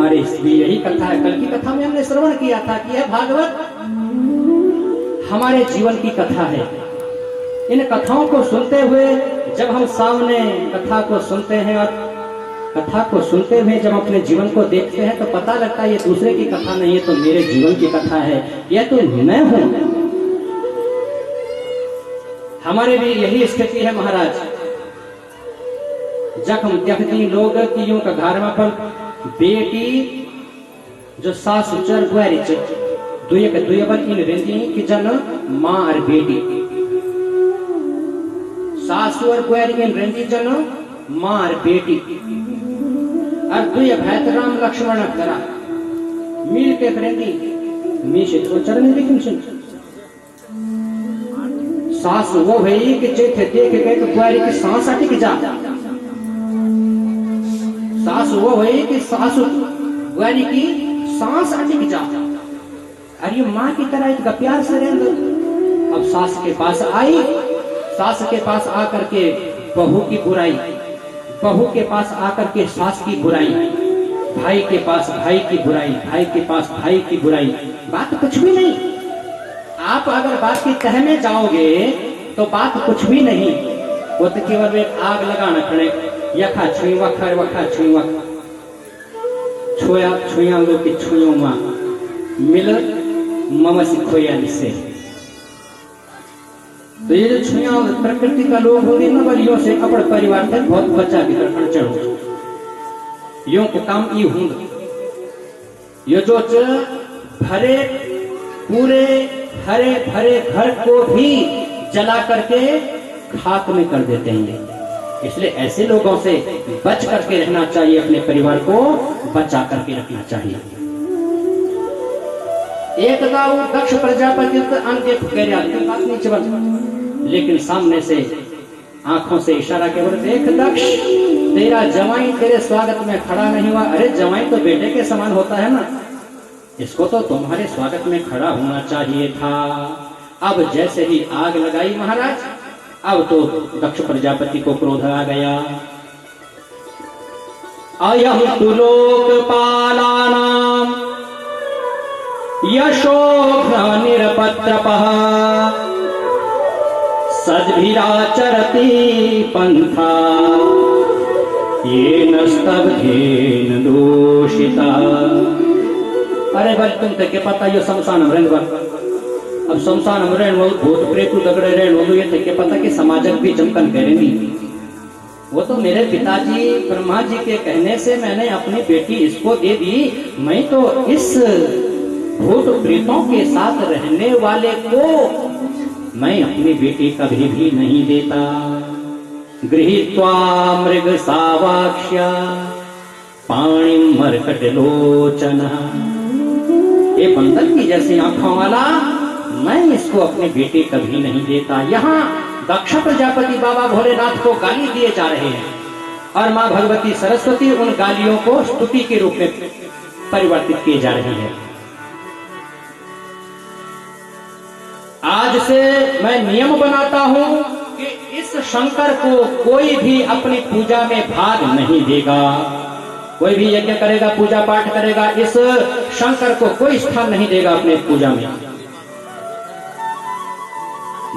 हमारे इसमें यही कथा है। कल की कथा में हमने श्रवण किया था कि यह भागवत हमारे जीवन की कथा है। इन कथाओं को सुनते हुए जब हम सामने कथा को सुनते हैं और कथा को सुनते हुए जब अपने जीवन को देखते हैं तो पता लगता है ये दूसरे की कथा नहीं है, तो मेरे जीवन की कथा है, यह तो मैं हूं। हमारे भी यही स्थिति है महाराज। जख्म देखती लोग की यूं का घर में पर बेटी जो सासु चर गुआरी दुए बन इन रेंदी कि जन मां और बेटी सासु और गुआरी इन रेंदी जन मां और बेटी और दुए भैत राम लक्ष्मण करा मिल के रेंदी मीशे तो चरण लेकिन सुन सासु वो भई कि चेथे देख के तो गुआरी की सांस अटक जा। सासु वो भई कि सासु गुआरी की सांस अटक जा। अरे माँ की तरह इतना प्यार से रहने दो। अब सास के पास आई, सास के पास आकर के बहू की बुराई, बहू के पास आकर के सास की बुराई, भाई के पास भाई की बुराई, भाई के पास भाई की बुराई। बात कुछ भी नहीं। आप अगर बात की तह में जाओगे तो बात कुछ भी नहीं। वो तो केवल एक आग लगाना खड़े यखा छुई वखर वखा छुई वख छोया छुया लोग की छुयो मां मिल ममसी खोया से। तो ये जो छुया प्रकृति का लोग होंगे ना बलियों से अपने परिवार तक बहुत बच्चा की तरफ चढ़ो यो को काम ये होंगे। ये जो भरे पूरे हरे भरे घर को भी जला करके खाक में कर देते हैं। इसलिए ऐसे लोगों से बच करके रहना चाहिए, अपने परिवार को बचा करके रखना चाहिए। एक गाँव दक्ष प्रजापति बात नहीं चल, लेकिन सामने से आंखों से इशारा के बोले देख दक्ष तेरा जवाई तेरे स्वागत में खड़ा नहीं हुआ। अरे जवाई तो बेटे के समान होता है ना, इसको तो तुम्हारे स्वागत में खड़ा होना चाहिए था। अब जैसे ही आग लगाई महाराज, अब तो दक्ष प्रजापति को क्रोध आ गया। अयम तु लोकपालानां यशो निरपत्रपः सद्भिराचरति पंथा येन स्तब्धेन दोषिता। अरे भाई तुम तक के पता ये शमशान में रहने, अब शमशान में रहने भूत प्रेत दगड़े रहने ये तक के पता कि समाजक भी जमकन करेंगी। वो तो मेरे पिताजी ब्रह्मा जी के कहने से मैंने अपनी बेटी इसको दे दी। मैं तो इस भूत प्रेतों के साथ रहने वाले को मैं अपनी बेटी कभी भी नहीं देता। गृहीत्वा मृग सावाक्ष्य पाणिं मर्कटलोचन। ये बंदर की जैसी आंखों वाला मैं इसको अपने बेटे कभी नहीं देता। यहाँ दक्ष प्रजापति बाबा भोलेनाथ को गाली दिए जा रहे हैं और माँ भगवती सरस्वती उन गालियों को स्तुति के रूप में परिवर्तित किए जा रही है। आज से मैं नियम बनाता हूं कि इस शंकर को कोई भी अपनी पूजा में भाग नहीं देगा। कोई भी यज्ञ करेगा, पूजा पाठ करेगा, इस शंकर को कोई स्थान नहीं देगा अपने पूजा में।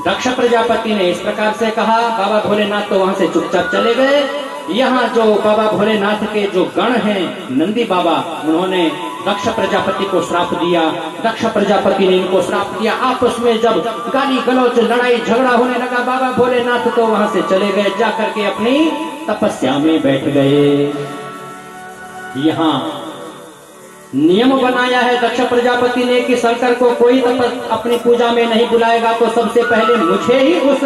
दक्ष प्रजापति ने इस प्रकार से कहा। बाबा भोलेनाथ तो वहां से चुपचाप चले गए। यहाँ जो बाबा भोलेनाथ के जो गण हैं नंदी बाबा, उन्होंने दक्ष प्रजापति को श्राप दिया। दक्ष प्रजापति ने इनको श्राप दिया। आपस में जब गाली गलौज लड़ाई झगड़ा होने लगा, बाबा भोलेनाथ तो वहां से चले गए, जाकर के अपनी तपस्या में बैठ गए। यहाँ नियम बनाया है दक्ष प्रजापति ने कि शंकर को कोई अपनी पूजा में नहीं बुलाएगा, तो सबसे पहले मुझे ही उस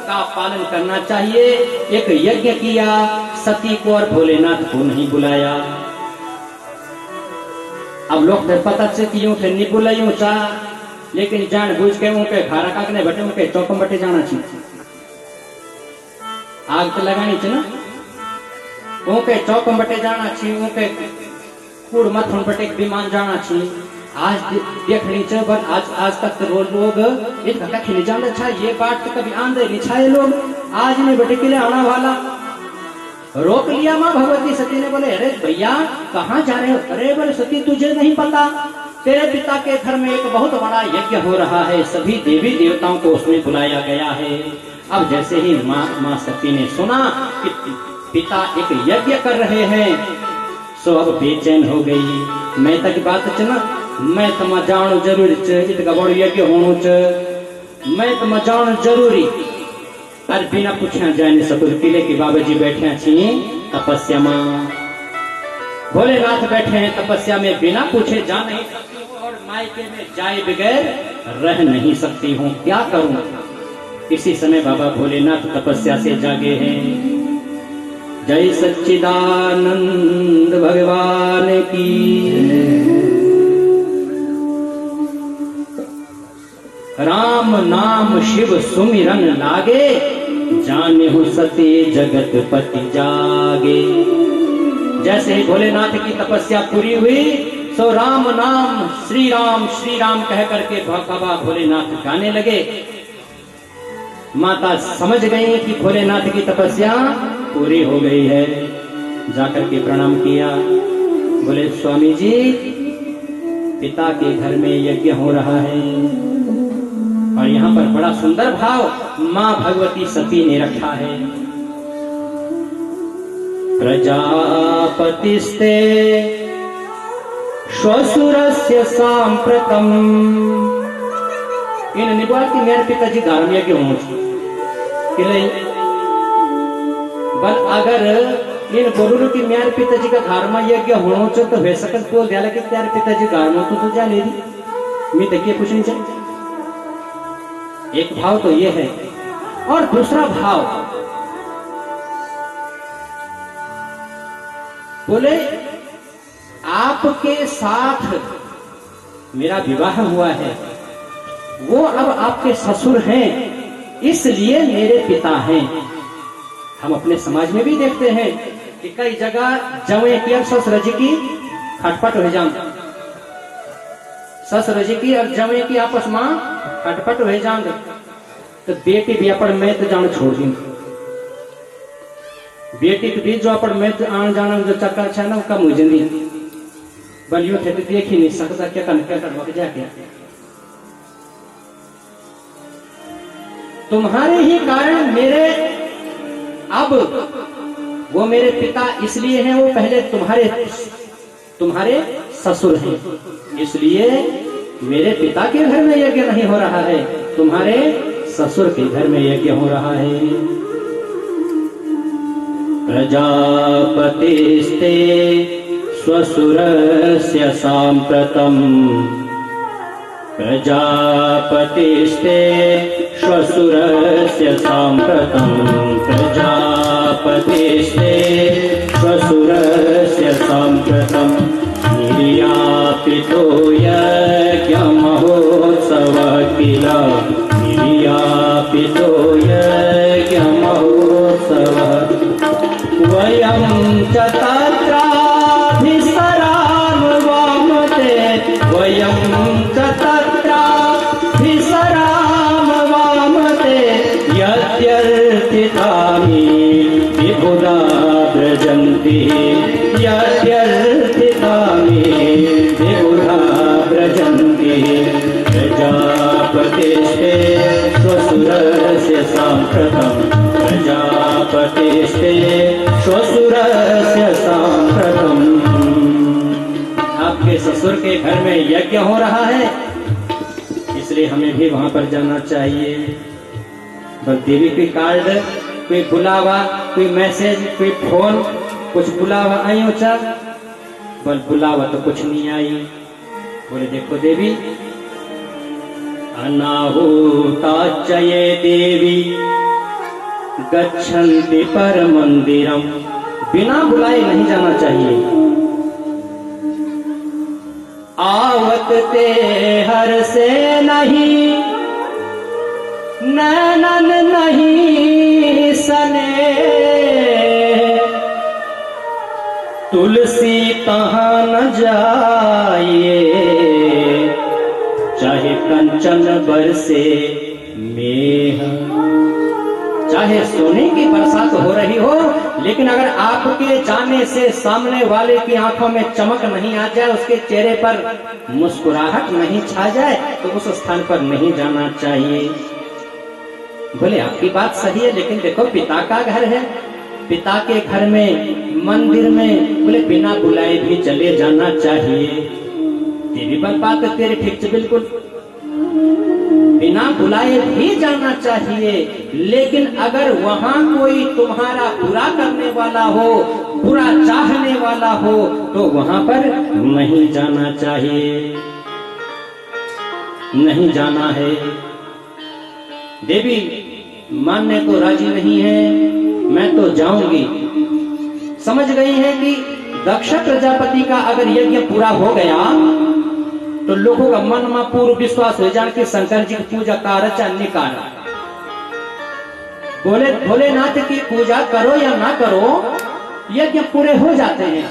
का पालन करना चाहिए। एक यज्ञ किया, सती को और भोलेनाथ को नहीं बुलाया। अब लोग पता से कि यूं थे नहीं बुलायूं चा, लेकिन जान बुझ के उनके घर काकने बटे उनके चौकम बटे जाना चाहिए। आग तो लगानी चाहिए ना, उनके चौकम बटे जाना चाहिए, उनके कूड़ मथुन बटे विमान जाना चाहिए। आज देखनी चाहिए, पर आज तक तो लोग इतना कखी नहीं जानते। अच्छा ये बात तो कभी आंधे नहीं छाए लोग आज नहीं बटे के लिए आना वाला रोक लिया माँ भगवती सती ने। बोले अरे भैया कहाँ जा रहे हो? अरे बोले सती तुझे नहीं पता, तेरे पिता के घर में एक बहुत बड़ा यज्ञ हो रहा है, सभी देवी देवताओं को उसमें बुलाया गया है। अब जैसे ही माँ सती ने सुना कि पिता एक यज्ञ कर रहे हैं, सो अब बेचैन हो गई। मैं तक बात चना, मैं तमा जान जरूरी इत बड़ो यज्ञ होनो च, मैं तमा जान जरूरी। अरे बिना पूछा जाए नहीं सकूं, किले के बाबा जी बैठे छी तपस्या में, भोलेनाथ बैठे हैं तपस्या में, बिना पूछे जा नहीं सकती हूँ और मायके में जाए बगैर रह नहीं सकती हूँ, क्या करूं? इसी समय बाबा भोलेनाथ तपस्या से जागे हैं। जय सच्चिदानंद भगवान की। राम नाम शिव सुमिरन लागे, जाने हो सते जगत पति जागे। जैसे ही भोलेनाथ की तपस्या पूरी हुई, सो राम नाम श्री राम कह करके बाबा भोलेनाथ गाने लगे। माता समझ गई कि भोलेनाथ की तपस्या पूरी हो गई है, जाकर के प्रणाम किया। बोले स्वामी जी, पिता के घर में यज्ञ हो रहा है। और यहाँ पर बड़ा सुंदर भाव माँ भगवती सती ने रखा है। प्रजापतिस्ते श्वशुरस्य सांप्रतम। इन निबा की मेरे पिताजी घर में क्यों बल अगर इन बोलू कि मेरे पिताजी का घर में यज्ञ होना चाहिए तो वे सकत बोल दिया कि तेरे पिताजी घर में तो जा ले दी मैं तक कुछ नहीं चाहिए। एक भाव तो ये है, और दूसरा भाव बोले आपके साथ मेरा विवाह हुआ है, वो अब आपके ससुर हैं, इसलिए मेरे पिता हैं। हम अपने समाज में भी देखते हैं कि कई जगह जवे की और ससुर जी की खटपट हो जान, ससुर जी की और जवे की आपस में खटपट हो जान, तो बेटी भी अपन मैं तो जान छोड़ दी। बेटी के बीच जो अपन मैं आन जाना जो चक्कर है ना, कम हो जाती बलियों थे तो देख ही नहीं सकता क्या कर जाके। तुम्हारे ही कारण मेरे अब वो मेरे पिता इसलिए हैं, वो पहले तुम्हारे ससुर हैं, इसलिए मेरे पिता के घर में यज्ञ नहीं हो रहा है, तुम्हारे ससुर के घर में यज्ञ हो रहा है। प्रजापतिस्ते स्वसुरस्य साम्प्रतम्। प्रजापतिस्ते श्वशुरस्य साम्प्रतम्। प्रजापतिस्ते श्वशुरस्य साम्प्रतम्। निर्यापितो यज्ञमहोत्सवः किल। निर्यापितो यज्ञमहोत्सवः। वयं च तत्राभिसरामवामते। वयं च तत्राभिसरामवामते। यद्यर्थितानि विबुधा व्रजन्ति। यद्यर्थितानि विबुधा व्रजन्ति। प्रजापतिस्ते स्वसुरस्य साम्प्रतम्। प्रजापतिस्ते श्वशुरस्य साम्प्रतम्। आपके ससुर के घर में यज्ञ हो रहा है, इसलिए हमें भी वहां पर जाना चाहिए। बस देवी कोई कार्ड, कोई बुलावा, कोई मैसेज, कोई फोन, कुछ बुलावा आई हो चा, बल बुलावा तो कुछ नहीं आई। बोले देखो देवी, अनाहुताच्चये देवी गच्छन्ति पर मंदिरम। बिना बुलाए नहीं जाना चाहिए। आवत ते हर से नहीं, नैनन नहीं सने। तुलसी तहाँ न जाइए, चाहे कंचन बरसे मेह। चाहे सोने की बरसात हो रही हो, लेकिन अगर आपके जाने से सामने वाले की आंखों में चमक नहीं आ जाए, उसके चेहरे पर मुस्कुराहट नहीं छा जाए, तो उस स्थान पर नहीं जाना चाहिए। बोले आपकी बात सही है, लेकिन देखो पिता का घर है, पिता के घर में मंदिर में बोले बिना बुलाए भी चले जाना चाहिए। तेरी बात है, तेरी ठीक से बिल्कुल बिना बुलाए भी जाना चाहिए, लेकिन अगर वहां कोई तुम्हारा बुरा करने वाला हो, बुरा चाहने वाला हो, तो वहां पर नहीं जाना चाहिए, नहीं जाना है। देवी मानने को राजी नहीं है, मैं तो जाऊंगी। समझ गई है कि दक्ष प्रजापति का अगर यज्ञ पूरा हो गया तो लोगों का मन में पूर्ण विश्वास हो जाए कि शंकर जी की पूजा कार निकार। बोले भोलेनाथ की पूजा करो या ना करो, यज्ञ पूरे हो जाते हैं।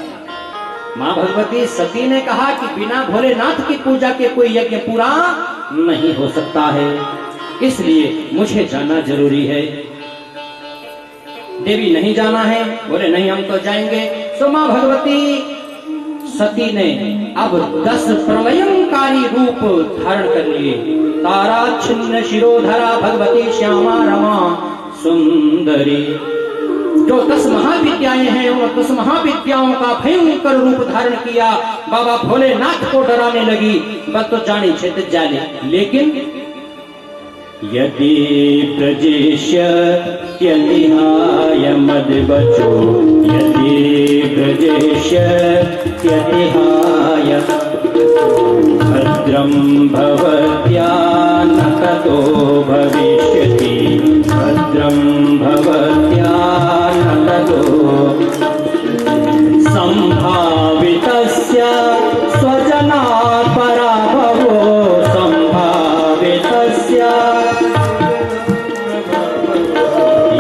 मां भगवती सती ने कहा कि बिना भोलेनाथ की पूजा के कोई यज्ञ पूरा नहीं हो सकता है, इसलिए मुझे जाना जरूरी है। देवी नहीं जाना है, बोले नहीं हम तो जाएंगे। तो मां भगवती सती ने अब 10 प्रलयंकारी रूप धारण कर लिए। तारा छिन्न शिरोधरा भगवती श्यामा रमा सुंदरी। जो 10 महाविद्याएं हैं, उन 10 महाविद्याओं का भयंकर रूप धारण किया। बाबा भोलेनाथ को डराने लगी, बस तो जानी क्षेत्र जाने। लेकिन यदि प्रजेष्यत्यतिहाय मद्वचो, यदि प्रजेष्यत्यतिहाय भद्रं भवत्या न ततो भविष्यति, भद्रं भवत्या न ततो संभावितस्य स्वजनात् पराभवो, संभावितस्य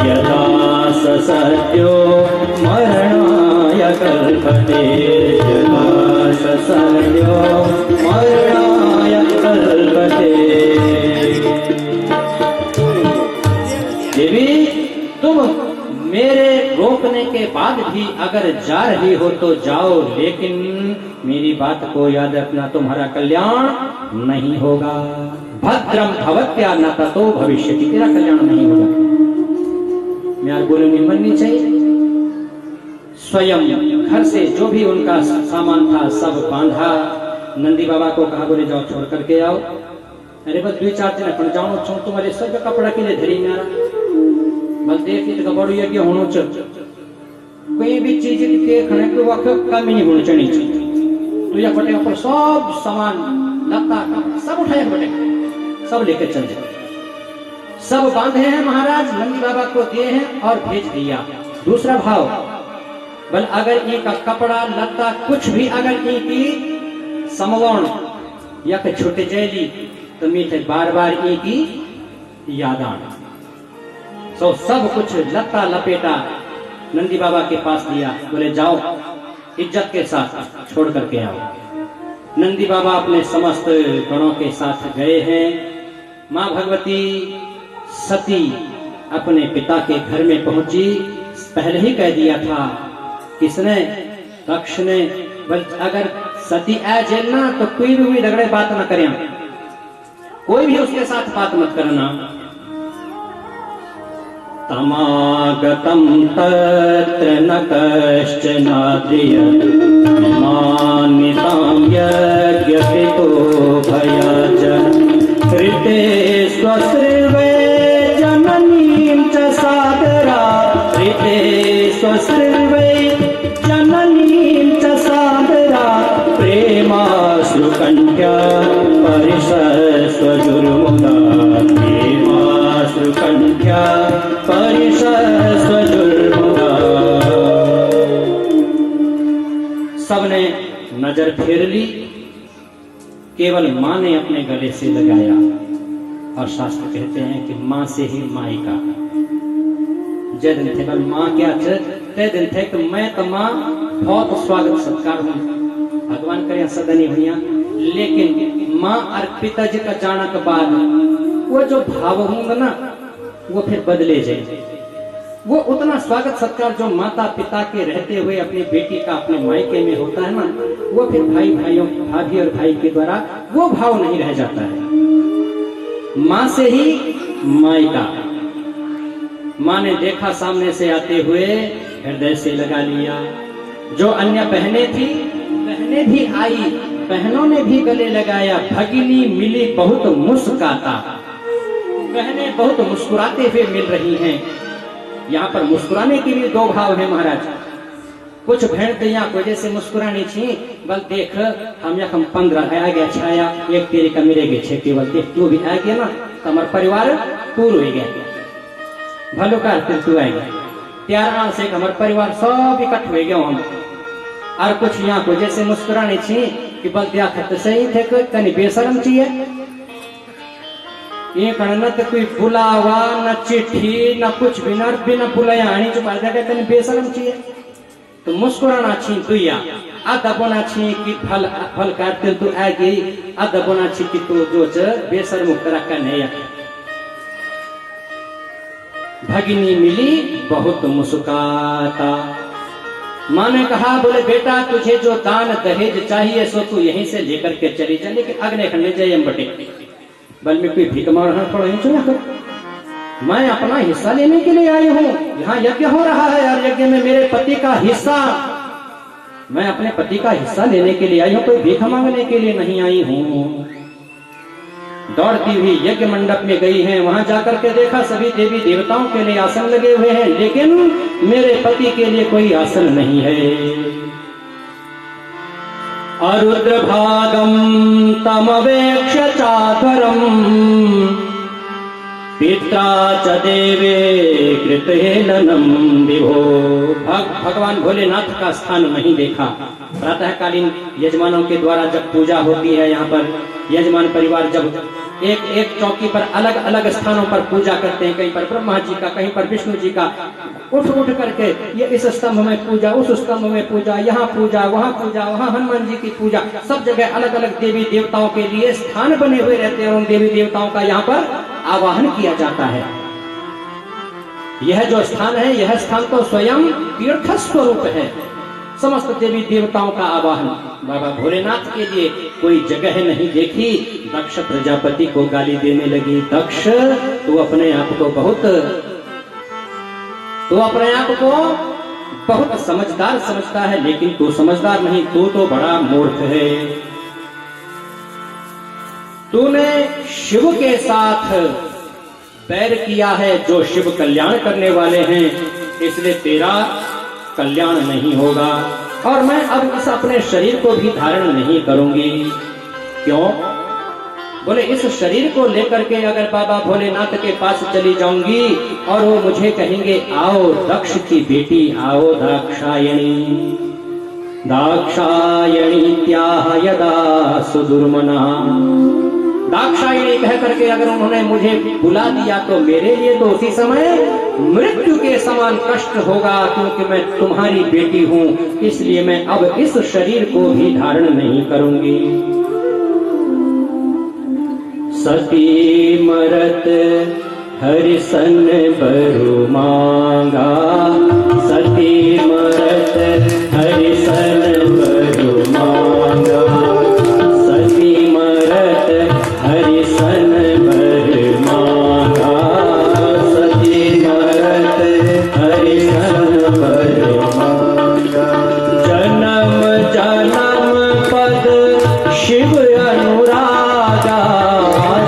यदा स सद्यो मरणाय कल्पते, यदा स सद्यो मरणाय कल्पते। देवी तुम मेरे रोकने के बाद भी अगर जा रही हो तो जाओ, लेकिन मेरी बात को याद रखना, तुम्हारा कल्याण नहीं होगा। भद्रम भवत्या न ततो भविष्यति, तेरा कल्याण नहीं होगा। मैं बोलो नहीं बननी चाहिए। स्वयं घर से जो भी उनका सामान था सब बांधा, नंदी बाबा को कहा बोले जाओ छोड़ करके आओ। अरे बस 2-4 दिन अपन जाओ छो, तुम्हारे सब कपड़ा के लिए धरी मेरा बस देखिए तो बड़ो यज्ञ होनो च कोई भी चीज के खणे को वक्त कमी नहीं होनी चाहिए। तो या बटे ऊपर सब सामान लता सब उठाए, बटे सब लेकर चल जाए। सब बांधे हैं महाराज, नंदी बाबा को दिए हैं और भेज दिया। दूसरा भाव, बल अगर इनका कपड़ा लता कुछ भी अगर इनकी समवर्ण या के छोटे जैली तो मीठे बार बार इनकी याद आना। तो सब कुछ लता लपेटा नंदी बाबा के पास दिया, बोले जाओ इज्जत के साथ छोड़ करके आओ। नंदी बाबा अपने समस्त गणों के साथ गए हैं। मां भगवती सती अपने पिता के घर में पहुंची। पहले ही कह दिया था, किसने? दक्ष ने। अगर सती आ जेलना तो कोई भी झगड़े बात न करें, कोई भी उसके साथ बात मत करना। तमागतं तत्र न कश्चनाद्रियत्, मानितां यज्ञपितो भयाजन, कृते स्वश्रिवे जननीं च सादरा, कृते स्वश्रिवे जननीं च सादरा, प्रेमाश्रुकण्ठ्या परिशस्वजुर्मुदा, प्रेमाश्रुकण्ठ्या परिशस्वजुर्मुदा। सबने नजर फेर ली, केवल मां ने अपने गले से लगाया। और शास्त्र कहते हैं कि मां से ही मायका। जय दिन थे मां क्या तय दिन थे कि मैं तो मां बहुत स्वागत सत्कार हूं, भगवान करे सदनी हुई। लेकिन मां और पिताजी का जाना के बाद वो जो भाव होंगे ना, वो फिर बदले जाए। वो उतना स्वागत सत्कार जो माता पिता के रहते हुए अपनी बेटी का अपने मायके में होता है ना, वो फिर भाइयों भाभी और भाई के द्वारा वो भाव नहीं रह जाता है। माँ से ही मायका, माँ ने देखा सामने से आते हुए, हृदय से लगा लिया। जो अन्य बहनें थी, बहनें भी आई, बहनों ने भी गले लगाया। भगिनी मिली बहुत मुस्कुराता, बहनें बहुत मुस्कुराते हुए मिल रही हैं। यहाँ पर मुस्कुराने के लिए दो भाव है महाराज। कुछ बहन तो यहाँ वजह से मुस्कुरानी थी, बल देख हम या हम 15 आ गया छाया, एक तेरे का मेरे गे छे केवल देख तू भी आ गया ना, तो हमारा परिवार पूर हो गया। भलो कर तू आ गया, त्यार से हमारा परिवार सब इकट्ठ हो गया हम। और कुछ यहाँ वजह से मुस्कुरानी थी कि बल दिया तो सही थे, कहीं बेशरम चाहिए। एक न तो कोई बुलावा, न चिट्ठी, न कुछ भी, न बिना बुलाया आनी चुपा जाएगा, तने बेशरम चाहिए। तो मुस्कुराना छी दुया, आधा बोना छी कि फल फल काटते तू आ गई, आधा बोना छी कि तू जो बेशरम करा का नहीं। भगिनी मिली बहुत मुस्कुराता। माँ ने कहा, बोले बेटा तुझे जो दान दहेज चाहिए सो तू यहीं से लेकर के चली जा, लेकिन अगले खंडे जाइए बटे बल में कोई भीख मांगना पड़ा नहीं। मैं अपना हिस्सा लेने के लिए आई हूँ, यहाँ यज्ञ हो रहा है और यज्ञ में मेरे पति का हिस्सा, मैं अपने पति का हिस्सा लेने के लिए आई हूँ, कोई भीख मांगने के लिए नहीं आई हूँ। दौड़ती हुई यज्ञ मंडप में गई है, वहां जाकर के देखा सभी देवी देवताओं के लिए आसन लगे हुए हैं, लेकिन मेरे पति के लिए कोई आसन नहीं है। अरुद्रभागं तमवेक्ष चाधरं पित्रा च देवे कृतेलनं विभो। भगवान भोलेनाथ का स्थान नहीं देखा। प्रातःकालीन यजमानों के द्वारा जब पूजा होती है, यहाँ पर यजमान परिवार जब एक एक चौकी पर अलग अलग स्थानों पर पूजा करते हैं, कहीं पर ब्रह्मा जी का, कहीं पर विष्णु जी का, उठ उठ करके ये इस स्तंभ में पूजा, उस स्तंभ में पूजा, यहाँ पूजा, वहाँ हनुमान जी की पूजा, सब जगह अलग अलग देवी देवताओं के लिए स्थान बने हुए रहते हैं। उन देवी देवताओं का यहाँ पर आवाहन किया जाता है। यह जो स्थान है, यह स्थान तो स्वयं तीर्थ स्वरूप है। समस्त देवी देवताओं का आवाहन। बाबा भोलेनाथ के लिए कोई जगह नहीं देखी। दक्ष प्रजापति को गाली देने लगी, दक्ष तू अपने आप को बहुत समझदार समझता है, लेकिन तू समझदार नहीं, तू तो बड़ा मूर्ख है। तूने शिव के साथ बैर किया है, जो शिव कल्याण करने वाले हैं, इसलिए तेरा कल्याण नहीं होगा। और मैं अब इस अपने शरीर को भी धारण नहीं करूंगी। क्यों? बोले इस शरीर को लेकर के अगर बाबा भोलेनाथ के पास चली जाऊंगी और वो मुझे कहेंगे आओ दक्ष की बेटी, आओ दाक्षायणी, दाक्षायणी त्याह यदा सुदुर्मना। दाक्षायणी कह करके अगर उन्होंने मुझे बुला दिया तो मेरे लिए तो उसी समय मृत्यु के समान कष्ट होगा, क्योंकि मैं तुम्हारी बेटी हूँ। इसलिए मैं अब इस शरीर को भी धारण नहीं करूंगी। सती मरत हरिसन बरु मांगा, सती मरत हरिसन बरु मांगा, सती मरत हरिसन बर मांगा, सती मरत हरिसन बर मांगा। जन्म जन्म पद शिव अनुरागा,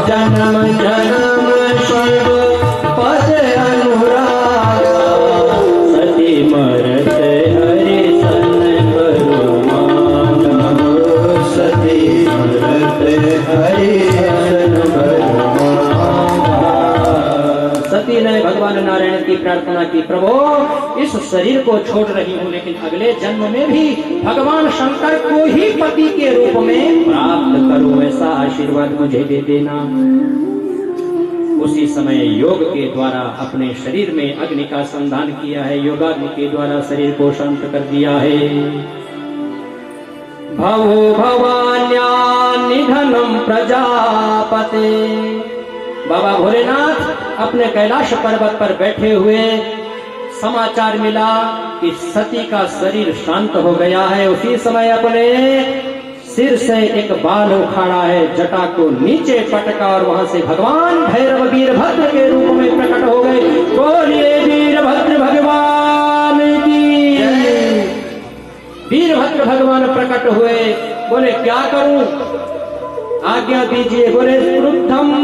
जन्म जन्म शिव पद अनुरागा, सती मरत हरिसन बर मांगा, सती मरत हरिसन बर मांगा। सती ने भगवान नारायण की प्रार्थना की, प्रभु इस शरीर को छोड़ रही हूँ, लेकिन अगले जन्म में भी भगवान शंकर को ही पति के रूप में प्राप्त करूं, ऐसा आशीर्वाद मुझे दे देना। उसी समय योग के द्वारा अपने शरीर में अग्नि का संधान किया है, योगाग्नि के द्वारा शरीर को शांत कर दिया है। भवो भवान्या निधनम प्रजापते। बाबा भोलेनाथ अपने कैलाश पर्वत पर बैठे हुए समाचार मिला कि सती का शरीर शांत हो गया है। उसी समय अपने सिर से एक बाल उखाड़ा है, जटा को नीचे पटका और वहां से भगवान भैरव वीरभद्र के रूप में प्रकट हो गए। बोलिए वीरभद्र भगवान की। वीरभद्र भगवान प्रकट हुए, बोले क्या करूं, आज्ञा दीजिए। बोले क्रुद्धम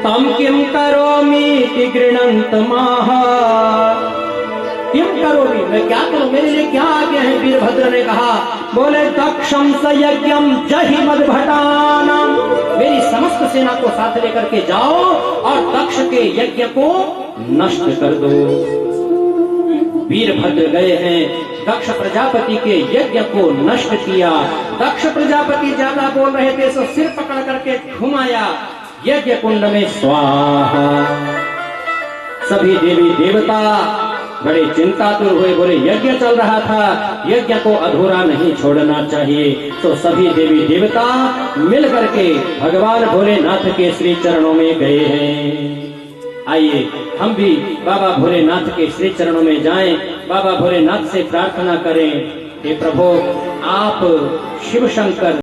तम किम करोमि गृणंत माहा। किम करोमि, मैं क्या करूं, मेरे लिए क्या आज्ञा है। वीरभद्र ने कहा, बोले दक्षम सयज्ञम जहि मदभटानाम। मेरी समस्त सेना को साथ लेकर के जाओ और दक्ष के यज्ञ को नष्ट कर दो। वीरभद्र गए हैं, दक्ष प्रजापति के यज्ञ को नष्ट किया। दक्ष प्रजापति ज्यादा बोल रहे थे तो सिर पकड़ करके घुमाया, यज्ञ कुंड में स्वाहा। सभी देवी देवता बड़े चिंतातुर हुए, बोले यज्ञ चल रहा था, यज्ञ को अधूरा नहीं छोड़ना चाहिए। तो सभी देवी देवता मिल करके भगवान भोलेनाथ के श्री चरणों में गए हैं। आइए हम भी बाबा भोलेनाथ के श्री चरणों में जाएं, बाबा भोलेनाथ से प्रार्थना करें, हे प्रभु आप शिव शंकर